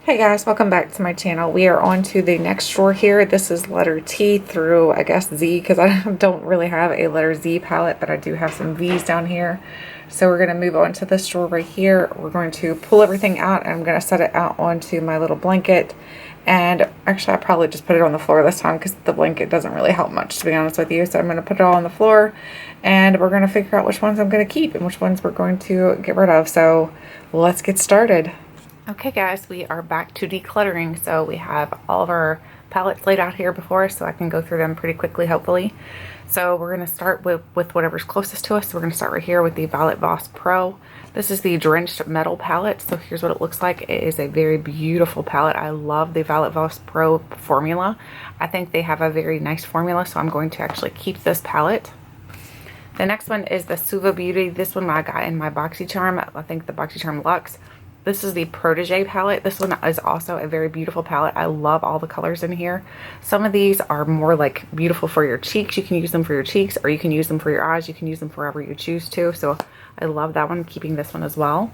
Hey guys, welcome back to my channel. We are on to the next drawer here. This is letter T through, I guess, Z, because I don't really have a letter Z palette, but I do have some V's down here. So we're going to move on to this drawer right here. We're going to pull everything out, and I'm going to set it out onto my little blanket. And actually, I probably just put it on the floor this time because the blanket doesn't really help much, to be honest with you. So I'm going to put it all on the floor, and we're going to figure out which ones I'm going to keep and which ones we're going to get rid of. So let's get started. Okay guys, we are back to decluttering. So we have all of our palettes laid out here before us so I can go through them pretty quickly, hopefully. So we're going to start with whatever's closest to us. So we're going to start right here with the Violet Voss Pro. This is the Drenched Metal palette. So here's what it looks like. It is a very beautiful palette. I love the Violet Voss Pro formula. I think they have a very nice formula, so I'm going to actually keep this palette. The next one is the Suva Beauty. This one I got in my BoxyCharm. I think the BoxyCharm Luxe. This is the Protege palette. This one is also a very beautiful palette. I love all the colors in here. Some of these are more like beautiful for your cheeks. You can use them for your cheeks, or you can use them for your eyes. You can use them wherever you choose to. So I love that one, keeping this one as well.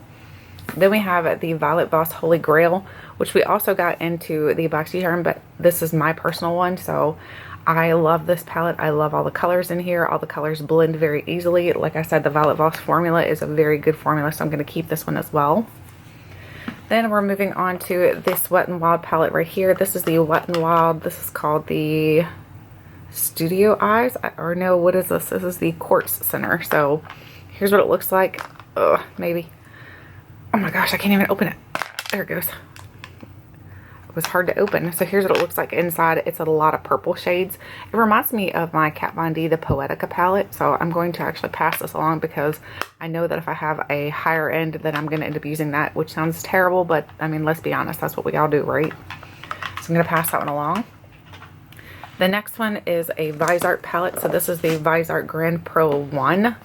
Then we have the Violet Voss Holy Grail, which we also got into the BoxyCharm, but this is my personal one. So I love this palette. I love all the colors in here. All the colors blend very easily. Like I said, the Violet Voss formula is a very good formula, so I'm going to keep this one as well. Then we're moving on to this Wet n Wild palette right here. This is the Wet n Wild. This is called the Studio Eyes. Or no, what is this? This is the Quartz Center. So here's what it looks like. Ugh, maybe. Oh my gosh, I can't even open it. There it goes. It was hard to open. So here's what it looks like inside. It's a lot of purple shades. It reminds me of my Kat Von D, the Poetica palette. So I'm going to actually pass this along because I know that if I have a higher end, then I'm going to end up using that, which sounds terrible, but I mean, let's be honest, that's what we all do, right? So I'm going to pass that one along. The next one is a Visart palette. So this is the Visart Grand Pro 1.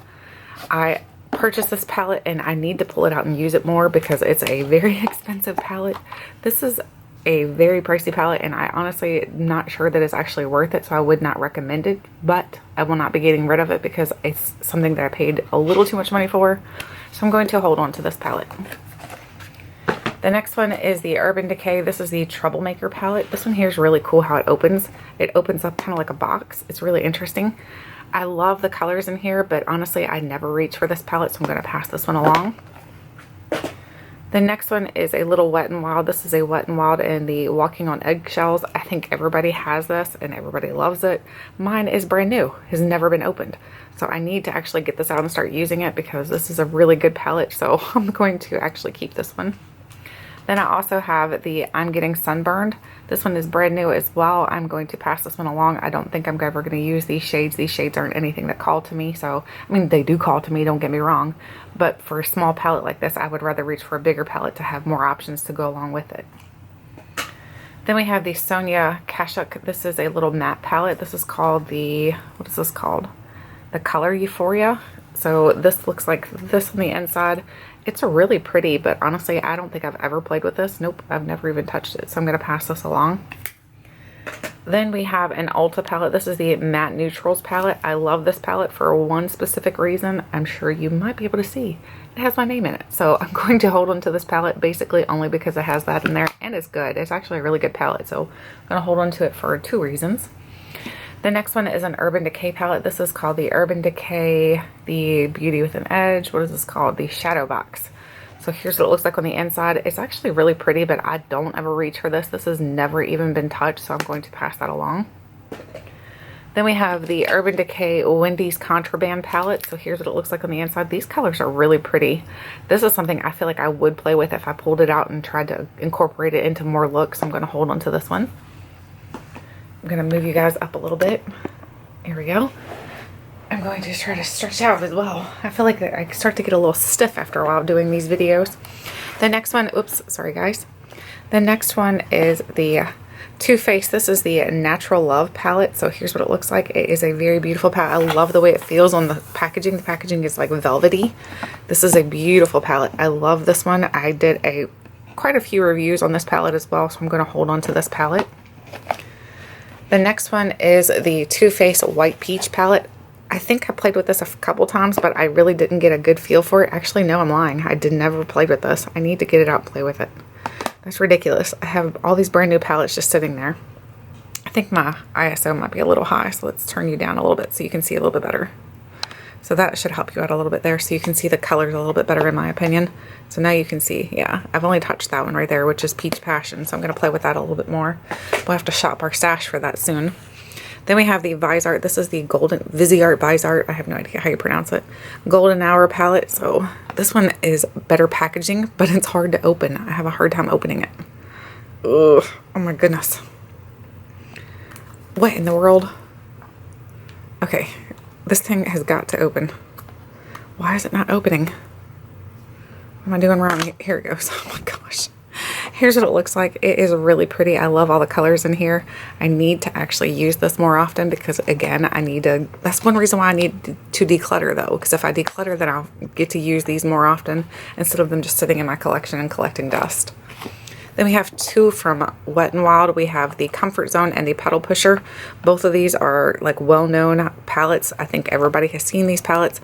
I purchased this palette and I need to pull it out and use it more because it's a very expensive palette. This is a very pricey palette, and I honestly am not sure that it's actually worth it, so I would not recommend it, but I will not be getting rid of it because it's something that I paid a little too much money for, so I'm going to hold on to this palette. The next one is the Urban Decay. This is the Troublemaker palette. This one here is really cool how it opens. It opens up kind of like a box. It's really interesting. I love the colors in here, but honestly, I never reach for this palette, so I'm going to pass this one along. The next one is a little Wet n Wild. This is a Wet n Wild in the Walking on Eggshells. I think everybody has this and everybody loves it. Mine is brand new, has never been opened. So I need to actually get this out and start using it because this is a really good palette. So I'm going to actually keep this one. Then I also have the I'm Getting Sunburned. This one is brand new as well. I'm going to pass this one along. I don't think I'm ever going to use these shades. These shades aren't anything that call to me. So, I mean, they do call to me, don't get me wrong. But for a small palette like this, I would rather reach for a bigger palette to have more options to go along with it. Then we have the Sonia Kashuk. This is a little matte palette. This is called the, what is this called? The Color Euphoria. So this looks like this on the inside. It's really pretty, but honestly, I don't think I've ever played with this. Nope, I've never even touched it. So I'm going to pass this along. Then we have an Ulta palette. This is the Matte Neutrals palette. I love this palette for one specific reason. I'm sure you might be able to see. It has my name in it. So I'm going to hold on to this palette basically only because it has that in there. And it's good. It's actually a really good palette. So I'm going to hold on to it for two reasons. The next one is an Urban Decay palette. This is called the Urban Decay, the Beauty with an Edge. What is this called? The Shadow Box. So here's what it looks like on the inside. It's actually really pretty, but I don't ever reach for this. This has never even been touched, so I'm going to pass that along. Then we have the Urban Decay Wendes Contraband palette. So here's what it looks like on the inside. These colors are really pretty. This is something I feel like I would play with if I pulled it out and tried to incorporate it into more looks. I'm going to hold on to this one. I'm going to move you guys up a little bit. Here we go. I'm going to try to stretch out as well. I feel like I start to get a little stiff after a while doing these videos. The next one, oops, sorry guys. The next one is the Too Faced. This is the Natural Love palette. So here's what it looks like. It is a very beautiful palette. I love the way it feels on the packaging. The packaging is like velvety. This is a beautiful palette. I love this one. I did quite a few reviews on this palette as well, so I'm going to hold on to this palette. The next one is the Too Faced White Peach palette. I think I played with this a couple times, but I really didn't get a good feel for it. Actually, no, I'm lying. I never played with this. I need to get it out and play with it. That's ridiculous. I have all these brand new palettes just sitting there. I think my ISO might be a little high, so let's turn you down a little bit so you can see a little bit better. So that should help you out a little bit there, so you can see the colors a little bit better in my opinion. So now you can see, yeah, I've only touched that one right there, which is Peach Passion, so I'm going to play with that a little bit more. We'll have to shop our stash for that soon. Then we have the Visart. This is the Golden Visart Visart. I have no idea how you pronounce it. Golden Hour palette. So this one is better packaging, but it's hard to open. I have a hard time opening it. Ugh. Oh my goodness. What in the world? Okay. This thing has got to open. Why is it not opening? What am I doing wrong? Here it goes. Oh my gosh. Here's what it looks like. It is really pretty. I love all the colors in here. I need to actually use this more often because, again, I need to... That's one reason why I need to declutter, though, because if I declutter, then I'll get to use these more often instead of them just sitting in my collection and collecting dust. Then we have two from Wet n Wild. We have the Comfort Zone and the Petal Pusher. Both of these are like well-known palettes. I think everybody has seen these palettes.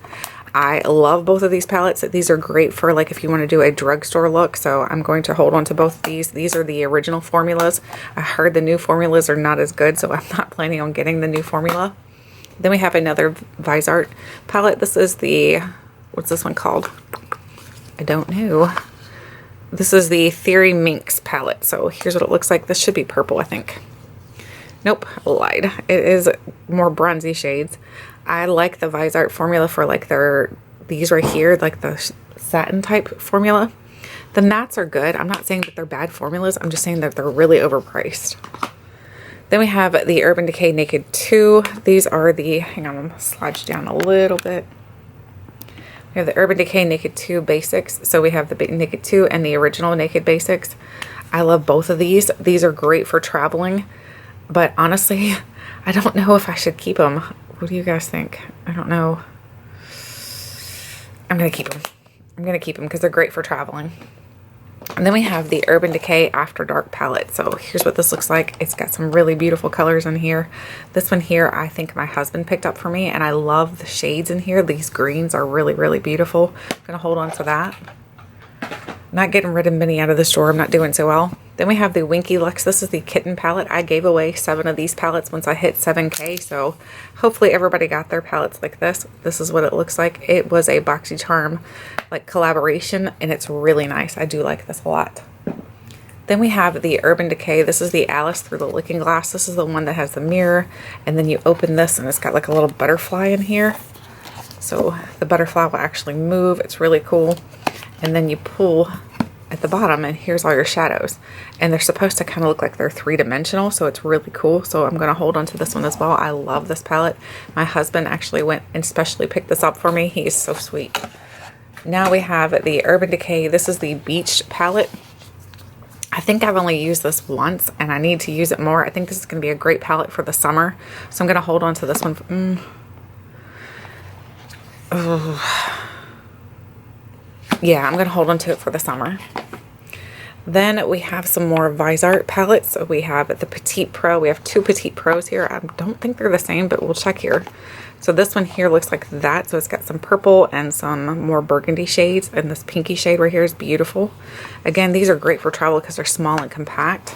I love both of these palettes. These are great for like if you want to do a drugstore look. So I'm going to hold on to both of these. These are the original formulas. I heard the new formulas are not as good, so I'm not planning on getting the new formula. Then we have another Visart palette. This is the, what's this one called? I don't know. This is the Theory Minx palette. So here's what it looks like. This should be purple, I think. Nope, I lied. It is more bronzy shades. I like the Visart formula for like these right here, like the satin type formula. The mattes are good. I'm not saying that they're bad formulas. I'm just saying that they're really overpriced. Then we have the Urban Decay Naked 2. These are the, hang on, I'm going to slide you down a little bit. We have the Urban Decay Naked 2 Basics. So we have the Naked 2 and the original Naked Basics. I love both of these. These are great for traveling. But honestly, I don't know if I should keep them. What do you guys think? I don't know. I'm going to keep them. I'm going to keep them because they're great for traveling. And then we have the Urban Decay After Dark palette. So here's what this looks like. It's got some really beautiful colors in here. This one here, I think my husband picked up for me, and I love the shades in here. These greens are really, really beautiful. I'm going to hold on to that. Not getting rid of many out of the store. I'm not doing so well. Then we have the Winky Luxe. This is the Kitten palette. I gave away 7 of these palettes once I hit 7K. So hopefully everybody got their palettes like this. This is what it looks like. It was a BoxyCharm like collaboration, and it's really nice. I do like this a lot. Then we have the Urban Decay. This is the Alice Through the Looking Glass. This is the one that has the mirror. And then you open this and it's got like a little butterfly in here. So the butterfly will actually move. It's really cool. And then you pull at the bottom and here's all your shadows. And they're supposed to kind of look like they're 3-dimensional, so it's really cool. So I'm going to hold on to this one as well. I love this palette. My husband actually went and specially picked this up for me. He is so sweet. Now we have the Urban Decay. This is the Beach palette. I think I've only used this once and I need to use it more. I think this is going to be a great palette for the summer. So I'm going to hold on to this one. Yeah, I'm going to hold on to it for the summer. Then we have some more Visart palettes. So we have the Petite Pro. We have 2 Petite Pros here. I don't think they're the same, but we'll check here. So this one here looks like that. So it's got some purple and some more burgundy shades. And this pinky shade right here is beautiful. Again, these are great for travel because they're small and compact.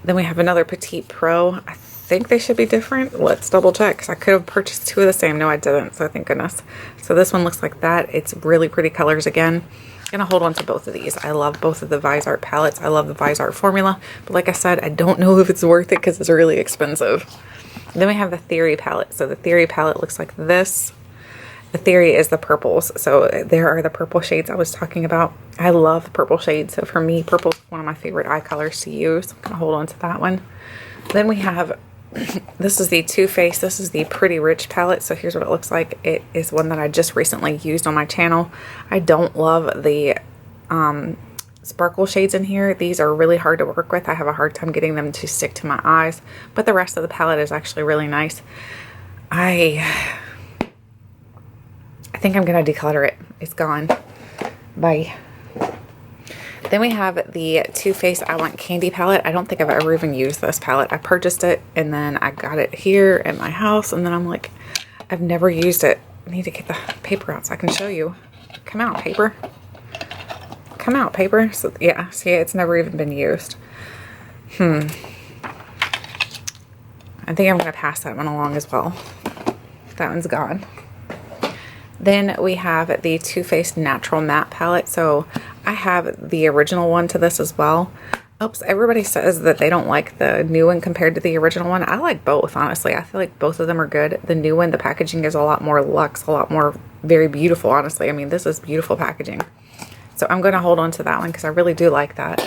Then we have another Petite Pro. I think they should be different. Let's double check because I could have purchased 2 of the same. No, I didn't. So thank goodness. So this one looks like that. It's really pretty colors again. I'm going to hold on to both of these. I love both of the Visart palettes. I love the Visart formula. But like I said, I don't know if it's worth it because it's really expensive. Then we have the Theory palette. So the Theory palette looks like this. The Theory is the purples. So there are the purple shades I was talking about. I love purple shades. So for me, purple is one of my favorite eye colors to use. I'm going to hold on to that one. Then we have, this is the Too Faced. This is the Pretty Rich palette. So here's what it looks like. It is one that I just recently used on my channel. I don't love the sparkle shades in here. These are really hard to work with. I have a hard time getting them to stick to my eyes. But the rest of the palette is actually really nice. I think I'm going to declutter it. It's gone. Bye. Then we have the Too Faced I Want Candy palette. I don't think I've ever even used this palette. I purchased it and then I got it here at my house and then I'm like, I've never used it. I need to get the paper out so I can show you. Come out, paper. come out, paper. So yeah, see, it's never even been used. I think I'm going to pass that one along as well. That one's gone. Then we have the Too Faced Natural Matte Palette. So I have the original one to this as well. Oops, everybody says that they don't like the new one compared to the original one. I like both, honestly. I feel like both of them are good. The new one, the packaging is a lot more luxe, a lot more very beautiful, honestly. I mean, this is beautiful packaging. So I'm going to hold on to that one because I really do like that.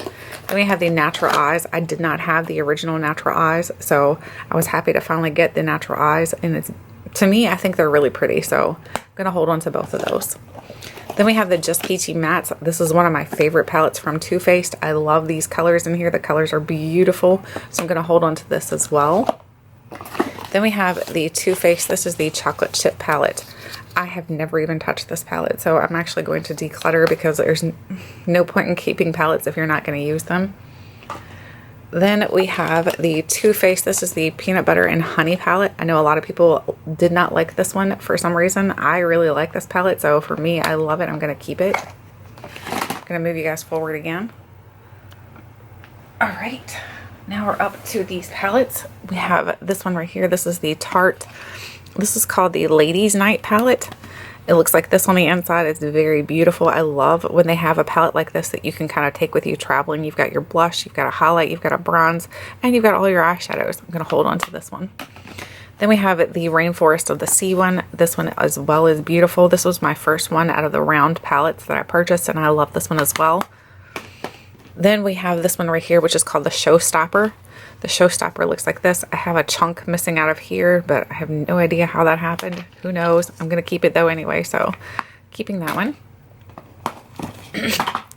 Then we have the Natural Eyes. I did not have the original Natural Eyes, so I was happy to finally get the Natural Eyes. And it's, to me, I think they're really pretty, so I'm going to hold on to both of those. Then we have the Just Peachy Mattes. This is one of my favorite palettes from Too Faced. I love these colors in here. The colors are beautiful, so I'm going to hold on to this as well. Then we have the Too Faced. This is the Chocolate Chip Palette. I have never even touched this palette, so I'm actually going to declutter because there's no point in keeping palettes if you're not going to use them. Then we have the Too Faced. This is the Peanut Butter and Honey palette. I know a lot of people did not like this one for some reason. I really like this palette, so for me, I love it. I'm going to keep it. I'm going to move you guys forward again. All right, now we're up to these palettes. We have this one right here. This is the Tarte. This is called the Ladies Night palette. It looks like this on the inside. It's very beautiful. I love when they have a palette like this that you can kind of take with you traveling. You've got your blush, you've got a highlight, you've got a bronze, and you've got all your eyeshadows. I'm going to hold on to this one. Then we have the Rainforest of the Sea one. This one as well is beautiful. This was my first one out of the round palettes that I purchased, and I love this one as well. Then we have this one right here, which is called the Showstopper. The Showstopper looks like this. I have a chunk missing out of here, but I have no idea how that happened. Who knows? I'm going to keep it though anyway, so keeping that one.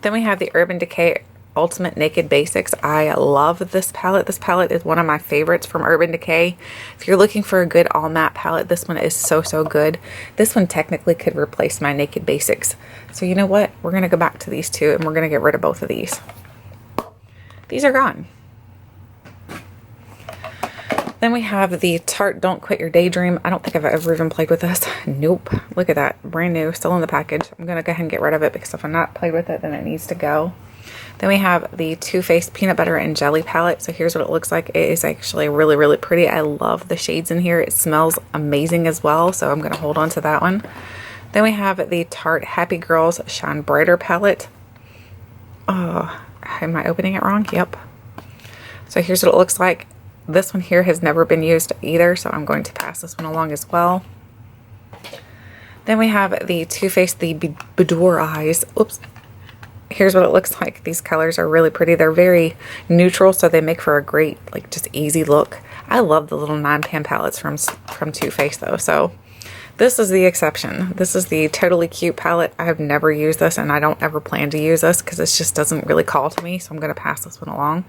Then we have the Urban Decay Ultimate Naked Basics. I love this palette. This palette is one of my favorites from Urban Decay. If you're looking for a good all matte palette, this one is so, so good. This one technically could replace my Naked Basics. So you know what? We're going to go back to these two and we're going to get rid of both of these. These are gone. Then we have the Tarte Don't Quit Your Daydream. I don't think I've ever even played with this. Nope. Look at that. Brand new. Still in the package. I'm going to go ahead and get rid of it because if I'm not played with it, then it needs to go. Then we have the Too Faced Peanut Butter and Jelly palette. So here's what it looks like. It is actually really, really pretty. I love the shades in here. It smells amazing as well. So I'm going to hold on to that one. Then we have the Tarte Happy Girls Shine Brighter palette. Oh, am I opening it wrong? Yep. So here's what it looks like. This one here has never been used either, so I'm going to pass this one along as well. Then we have the Too Faced the Boudoir Eyes. Oops. Here's what it looks like. These colors are really pretty. They're very neutral, so they make for a great, like, just easy look. I love the little 9-pan palettes from Too Faced though, so this is the exception. This is the Totally Cute palette. I have never used this, and I don't ever plan to use this because it just doesn't really call to me, so I'm going to pass this one along.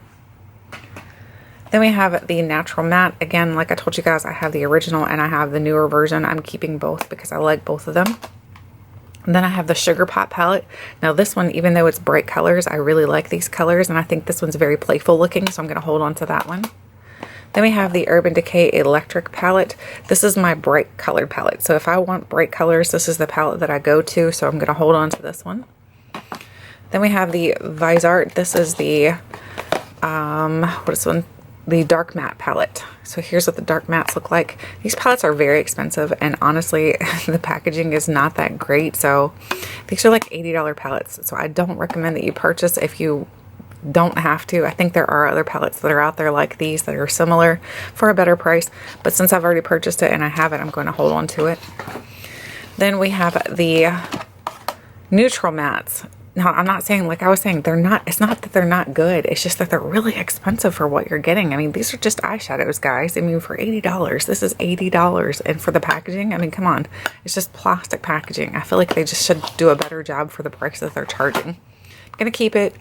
Then we have the Natural Matte. Again, like I told you guys, I have the original and I have the newer version. I'm keeping both because I like both of them. And then I have the Sugar Pop palette. Now this one, even though it's bright colors, I really like these colors, and I think this one's very playful looking, so I'm going to hold on to that one. Then we have the Urban Decay Electric palette. This is my bright colored palette. So if I want bright colors, this is the palette that I go to, so I'm going to hold on to this one. Then we have the Visart. This is the, what is this one? The Dark Matte palette. So here's what the Dark Mattes look like. These palettes are very expensive, and honestly, the packaging is not that great. So these are like $80 palettes. So I don't recommend that you purchase if you don't have to. I think there are other palettes that are out there like these that are similar for a better price. But since I've already purchased it and I have it, I'm going to hold on to it. Then we have the Neutral Mattes. Now, I'm not saying, like I was saying, they're not, it's not that they're not good. It's just that they're really expensive for what you're getting. I mean, these are just eyeshadows, guys. I mean, for $80, this is $80. And for the packaging, I mean, come on. It's just plastic packaging. I feel like they just should do a better job for the price that they're charging. I'm going to keep it,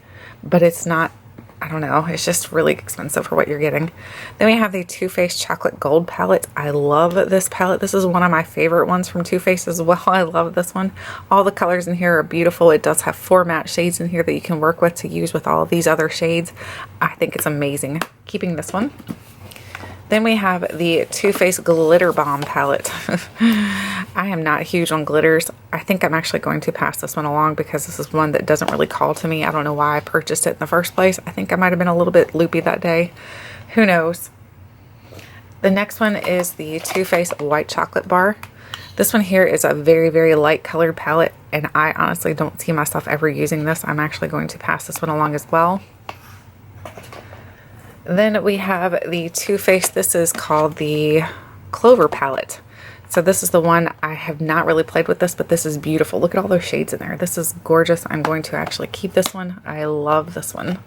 but it's not, I don't know. It's just really expensive for what you're getting. Then we have the Too Faced Chocolate Gold palette. I love this palette. This is one of my favorite ones from Too Faced as well. I love this one. All the colors in here are beautiful. It does have 4 matte shades in here that you can work with to use with all of these other shades. I think it's amazing. Keeping this one. Then we have the Too Faced Glitter Bomb palette. I am not huge on glitters. I think I'm actually going to pass this one along because this is one that doesn't really call to me. I don't know why I purchased it in the first place. I think I might have been a little bit loopy that day. Who knows? The next one is the Too Faced White Chocolate Bar. This one here is a very, very light colored palette, and I honestly don't see myself ever using this. I'm actually going to pass this one along as well. Then we have the Too Faced, this is called the Clover palette. So this is the one, I have not really played with this, but this is beautiful. Look at all those shades in there. This is gorgeous. I'm going to actually keep this one. I love this one.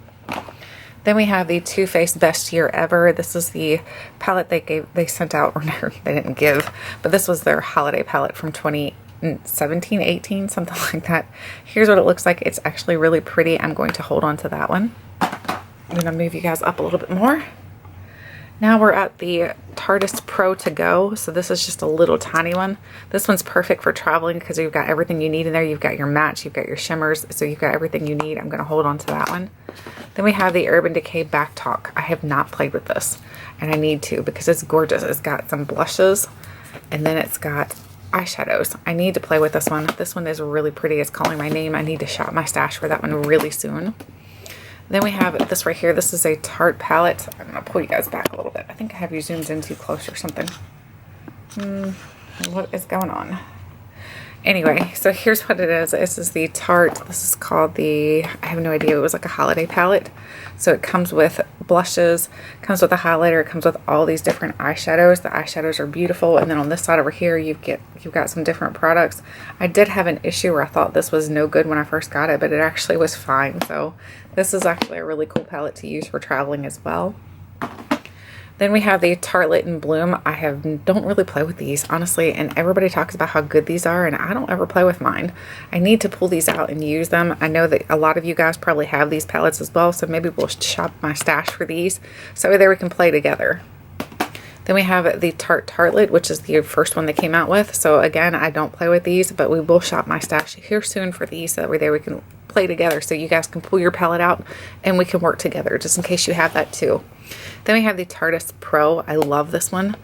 Then we have the Too Faced Best Year Ever. This is the palette they sent out, or no, they didn't give, but this was their holiday palette from 2017, 18, something like that. Here's what it looks like. It's actually really pretty. I'm going to hold on to that one. I'm going to move you guys up a little bit more. Now we're at the Tarteist Pro To Go. So this is just a little tiny one. This one's perfect for traveling because you've got everything you need in there. You've got your mattes, you've got your shimmers, so you've got everything you need. I'm going to hold on to that one. Then we have the Urban Decay Back Talk. I have not played with this, and I need to because it's gorgeous. It's got some blushes, and then it's got eyeshadows. I need to play with this one. This one is really pretty. It's calling my name. I need to shop my stash for that one really soon. Then we have this right here. This is a Tarte palette. I'm going to pull you guys back a little bit. I think I have you zoomed in too close or something. What is going on? Anyway, so here's what it is. This is the Tarte. This is called the, I have no idea. It was like a holiday palette. So it comes with blushes, comes with a highlighter, it comes with all these different eyeshadows. The eyeshadows are beautiful. And then on this side over here, you've got some different products. I did have an issue where I thought this was no good when I first got it, but it actually was fine. So this is actually a really cool palette to use for traveling as well. Then we have the Tartelette in Bloom. I don't really play with these, honestly, and everybody talks about how good these are, and I don't ever play with mine. I need to pull these out and use them. I know that a lot of you guys probably have these palettes as well, so maybe we'll shop my stash for these, so there we can play together. Then we have the Tarte Tartelette, which is the first one they came out with. So again, I don't play with these, but we will shop my stash here soon for these, so that way there we can play together, so you guys can pull your palette out and we can work together, just in case you have that too. Then we have the Tarteist Pro. I love this one.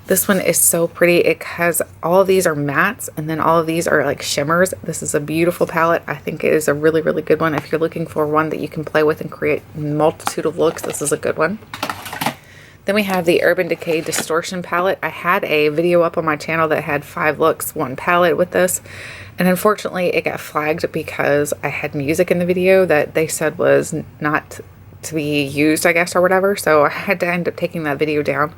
This one is so pretty. It has, all of these are mattes, and then all of these are like shimmers. This is a beautiful palette. I think it is a really, really good one. If you're looking for one that you can play with and create a multitude of looks, this is a good one. Then we have the Urban Decay Distortion palette. I had a video up on my channel that had 5 looks, 1 palette with this. And unfortunately, it got flagged because I had music in the video that they said was not to be used, I guess, or whatever. So I had to end up taking that video down.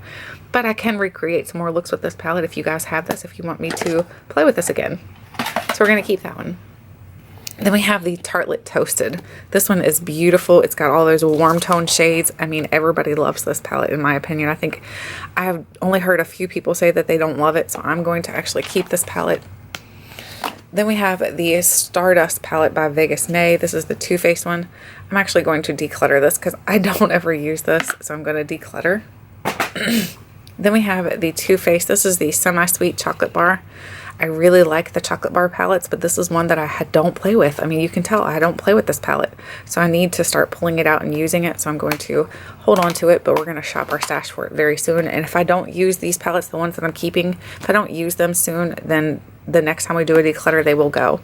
But I can recreate some more looks with this palette if you guys have this, if you want me to play with this again. So we're going to keep that one. Then we have the Tartelette Toasted. This one is beautiful. It's got all those warm tone shades. I mean, everybody loves this palette in my opinion. I think I've only heard a few people say that they don't love it, so I'm going to actually keep this palette. Then we have the Stardust palette by Vegas May. This is the Too Faced one. I'm actually going to declutter this because I don't ever use this, so I'm going to declutter. Then we have the Too Faced. This is the Semi-Sweet Chocolate Bar. I really like the chocolate bar palettes, but this is one that I don't play with. I mean, you can tell I don't play with this palette, so I need to start pulling it out and using it. So I'm going to hold on to it, but we're going to shop our stash for it very soon. And if I don't use these palettes, the ones that I'm keeping, if I don't use them soon, then the next time we do a declutter, they will go.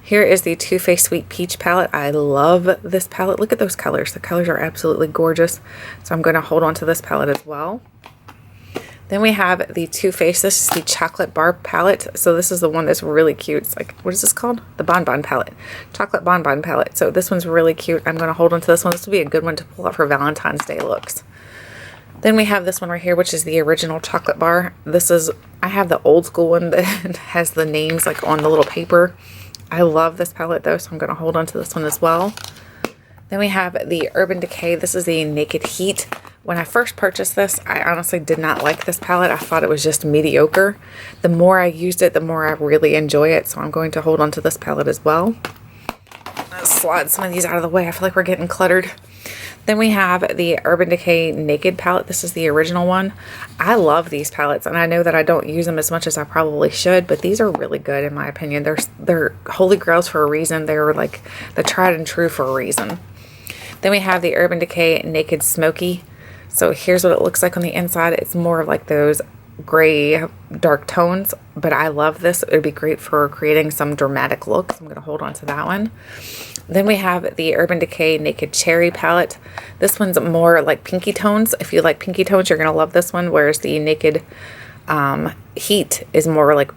Here is the Too Faced Sweet Peach palette. I love this palette. Look at those colors. The colors are absolutely gorgeous. So I'm going to hold on to this palette as well. Then we have the Too Faced. This is the Chocolate Bar palette. So this is the one that's really cute. It's like, what is this called? The Bonbon palette. Chocolate Bonbon palette. So this one's really cute. I'm going to hold on to this one. This will be a good one to pull out for Valentine's Day looks. Then we have this one right here, which is the original chocolate bar. This is, I have the old school one that has the names like on the little paper. I love this palette though, so I'm going to hold on to this one as well. Then we have the Urban Decay. This is the Naked Heat. When I first purchased this, I honestly did not like this palette. I thought it was just mediocre. The more I used it, the more I really enjoy it. So I'm going to hold on to this palette as well. I'll slide some of these out of the way. I feel like we're getting cluttered. Then we have the Urban Decay Naked palette. This is the original one. I love these palettes, and I know that I don't use them as much as I probably should, but these are really good in my opinion. They're holy grails for a reason. They're like the tried and true for a reason. Then we have the Urban Decay Naked Smoky. So here's what it looks like on the inside. It's more of like those gray dark tones, but I love this. It would be great for creating some dramatic looks. I'm going to hold on to that one. Then we have the Urban Decay Naked Cherry palette. This one's more like pinky tones. If you like pinky tones, you're going to love this one, whereas the Naked Heat is more like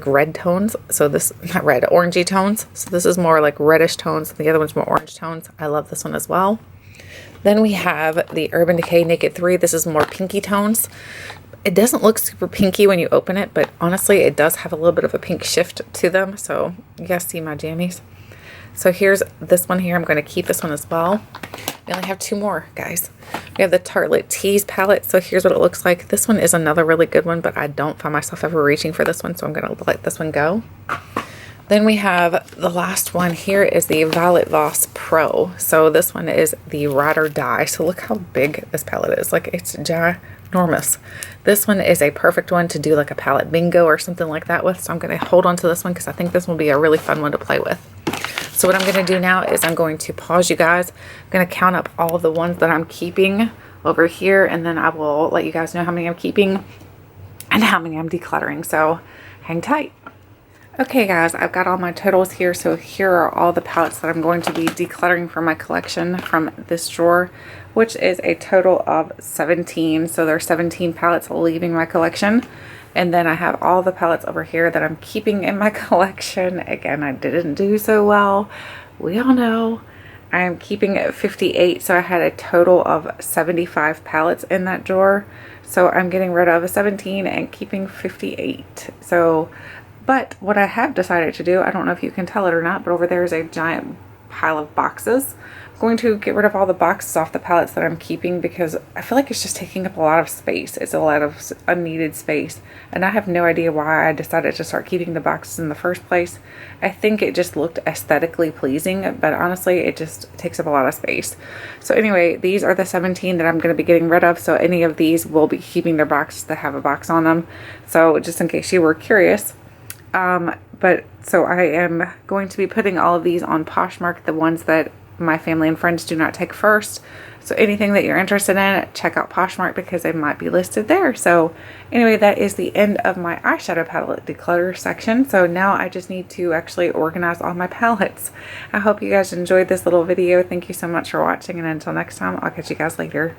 red tones. So this, not red, orangey tones. So this is more like reddish tones. The other one's more orange tones. I love this one as well. Then we have the Urban Decay Naked 3. This is more pinky tones. It doesn't look super pinky when you open it, but honestly, it does have a little bit of a pink shift to them. So you guys see my jammies. So here's this one here. I'm going to keep this one as well. We only have 2 more, guys. We have the Tartelette Tease palette. So here's what it looks like. This one is another really good one, but I don't find myself ever reaching for this one, so I'm going to let this one go. Then we have the last one here is the Violet Voss Pro. So this one is the Ride or Die. So look how big this palette is. Like, it's ginormous. This one is a perfect one to do like a palette bingo or something like that with. So I'm going to hold on to this one because I think this will be a really fun one to play with. So what I'm going to do now is I'm going to pause you guys. I'm going to count up all of the ones that I'm keeping over here, and then I will let you guys know how many I'm keeping and how many I'm decluttering. So hang tight. Okay guys, I've got all my totals here. So here are all the palettes that I'm going to be decluttering from my collection from this drawer, which is a total of 17. So there are 17 palettes leaving my collection. And then I have all the palettes over here that I'm keeping in my collection. Again, I didn't do so well. We all know. I'm keeping 58, so I had a total of 75 palettes in that drawer. So I'm getting rid of 17 and keeping 58. So, but what I have decided to do, I don't know if you can tell it or not, but over there is a giant pile of boxes. I'm going to get rid of all the boxes off the palettes that I'm keeping because I feel like it's just taking up a lot of space. It's a lot of unneeded space, and I have no idea why I decided to start keeping the boxes in the first place. I think it just looked aesthetically pleasing, but honestly it just takes up a lot of space. So anyway, these are the 17 that I'm going to be getting rid of. So any of these will be keeping their boxes that have a box on them. So just in case you were curious. But so I am going to be putting all of these on Poshmark, the ones that my family and friends do not take first. So anything that you're interested in, check out Poshmark because they might be listed there. So anyway, that is the end of my eyeshadow palette declutter section. So now I just need to actually organize all my palettes. I hope you guys enjoyed this little video. Thank you so much for watching, and until next time, I'll catch you guys later.